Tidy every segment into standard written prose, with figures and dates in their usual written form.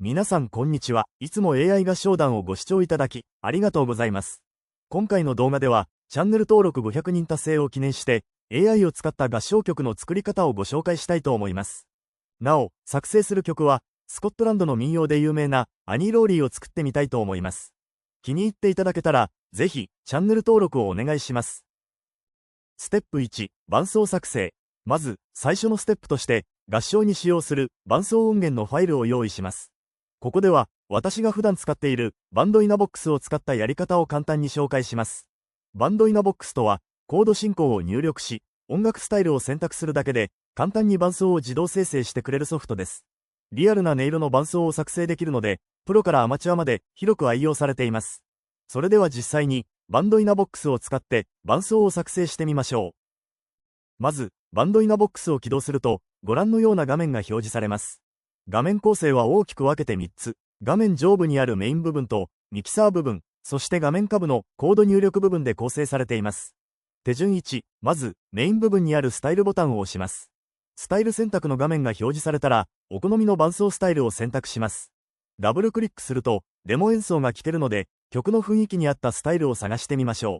皆さんこんにちは。いつも AI 合唱団をご視聴いただき、ありがとうございます。今回の動画では、チャンネル登録500人達成を記念して、AI を使った合唱曲の作り方をご紹介したいと思います。なお、作成する曲は、スコットランドの民謡で有名なアニー・ローリーを作ってみたいと思います。気に入っていただけたら、ぜひ、チャンネル登録をお願いします。ステップ1、伴奏作成。まず、最初のステップとして、合唱に使用する伴奏音源のファイルを用意します。ここでは、私が普段使っているバンドイナボックスを使ったやり方を簡単に紹介します。バンドイナボックスとは、コード進行を入力し、音楽スタイルを選択するだけで、簡単に伴奏を自動生成してくれるソフトです。リアルな音色の伴奏を作成できるので、プロからアマチュアまで広く愛用されています。それでは実際に、バンドイナボックスを使って伴奏を作成してみましょう。まず、バンドイナボックスを起動すると、ご覧のような画面が表示されます。画面構成は大きく分けて3つ。画面上部にあるメイン部分と、ミキサー部分、そして画面下部のコード入力部分で構成されています。手順1、まず、メイン部分にあるスタイルボタンを押します。スタイル選択の画面が表示されたら、お好みの伴奏スタイルを選択します。ダブルクリックすると、デモ演奏が聴けるので、曲の雰囲気に合ったスタイルを探してみましょう。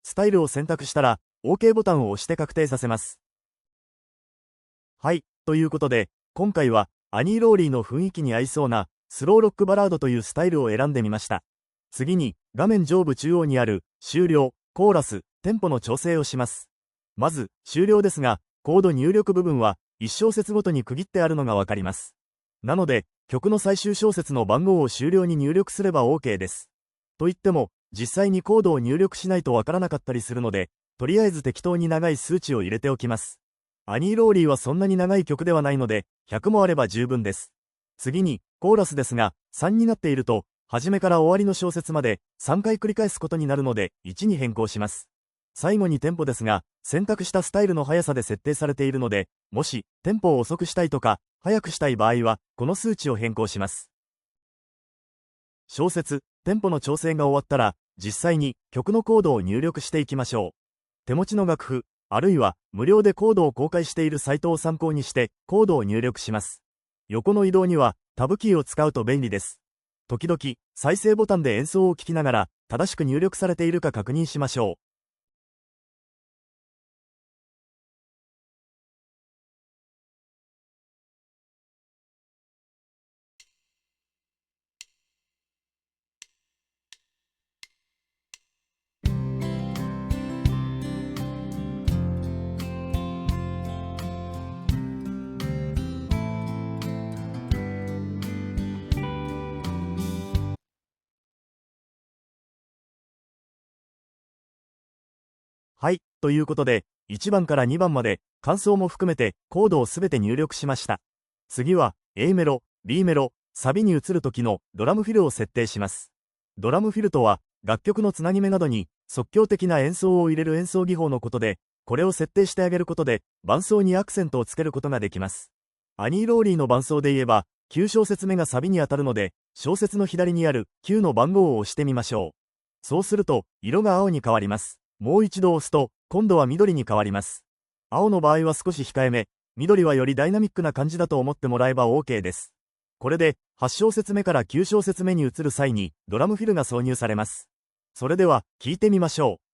スタイルを選択したら、OK ボタンを押して確定させます。はい、ということで、今回は、アニー・ローリーの雰囲気に合いそうな、スローロックバラードというスタイルを選んでみました。次に、画面上部中央にある、終了、コーラス、テンポの調整をします。まず、終了ですが、コード入力部分は、1小節ごとに区切ってあるのがわかります。なので、曲の最終小節の番号を終了に入力すれば OK です。と言っても、実際にコードを入力しないとわからなかったりするので、とりあえず適当に長い数値を入れておきます。アニー・ローリーはそんなに長い曲ではないので、100もあれば十分です。次に、コーラスですが、3になっていると、初めから終わりの小節まで3回繰り返すことになるので、1に変更します。最後にテンポですが、選択したスタイルの速さで設定されているので、もし、テンポを遅くしたいとか、速くしたい場合は、この数値を変更します。小節、テンポの調整が終わったら、実際に曲のコードを入力していきましょう。手持ちの楽譜、あるいは無料でコードを公開しているサイトを参考にしてコードを入力します。横の移動にはタブキーを使うと便利です。時々、再生ボタンで演奏を聴きながら正しく入力されているか確認しましょう。はい、ということで、1番から2番まで、間奏も含めて、コードをすべて入力しました。次は、A メロ、B メロ、サビに移る時のドラムフィルを設定します。ドラムフィルとは、楽曲のつなぎ目などに、即興的な演奏を入れる演奏技法のことで、これを設定してあげることで、伴奏にアクセントをつけることができます。アニー・ローリーの伴奏で言えば、9小節目がサビに当たるので、小節の左にある9の番号を押してみましょう。そうすると、色が青に変わります。もう一度押すと、今度は緑に変わります。青の場合は少し控えめ、緑はよりダイナミックな感じだと思ってもらえば OK です。これで、8小節目から9小節目に移る際に、ドラムフィルが挿入されます。それでは、聴いてみましょう。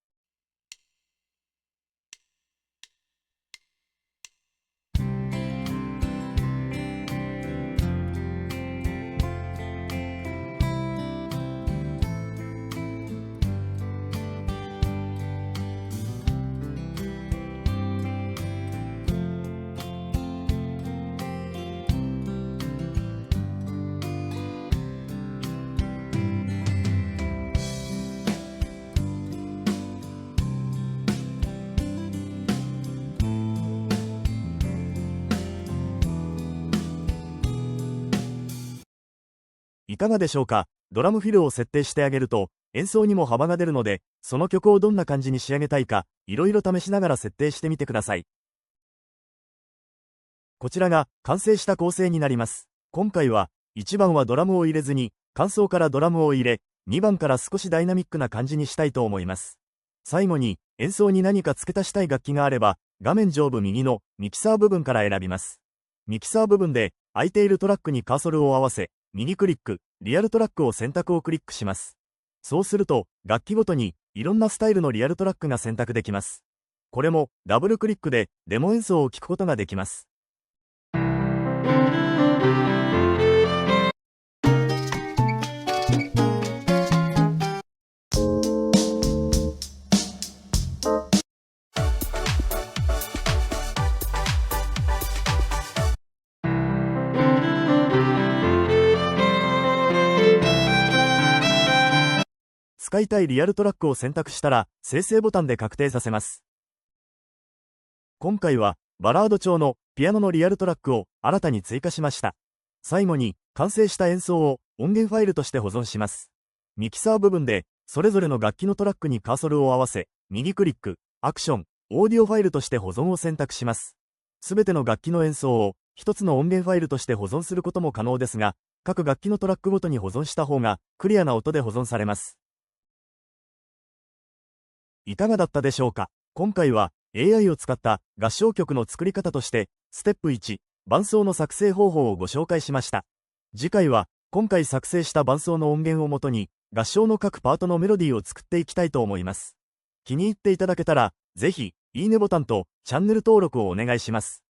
いかがでしょうか。ドラムフィルを設定してあげると、演奏にも幅が出るので、その曲をどんな感じに仕上げたいか、いろいろ試しながら設定してみてください。こちらが完成した構成になります。今回は、1番はドラムを入れずに、間奏からドラムを入れ、2番から少しダイナミックな感じにしたいと思います。最後に、演奏に何か付け足したい楽器があれば、画面上部右のミキサー部分から選びます。ミキサー部分で、空いているトラックにカーソルを合わせ、右クリック、リアルトラックを選択をクリックします。そうすると、楽器ごとに、いろんなスタイルのリアルトラックが選択できます。これも、ダブルクリックで、デモ演奏を聴くことができます。使いたいリアルトラックを選択したら、生成ボタンで確定させます。今回は、バラード調のピアノのリアルトラックを新たに追加しました。最後に、完成した演奏を音源ファイルとして保存します。ミキサー部分で、それぞれの楽器のトラックにカーソルを合わせ、右クリック、アクション、オーディオファイルとして保存を選択します。すべての楽器の演奏を、一つの音源ファイルとして保存することも可能ですが、各楽器のトラックごとに保存した方が、クリアな音で保存されます。いかがだったでしょうか。今回は AI を使った合唱曲の作り方として、ステップ1、伴奏の作成方法をご紹介しました。次回は、今回作成した伴奏の音源をもとに、合唱の各パートのメロディーを作っていきたいと思います。気に入っていただけたら、ぜひ、いいねボタンとチャンネル登録をお願いします。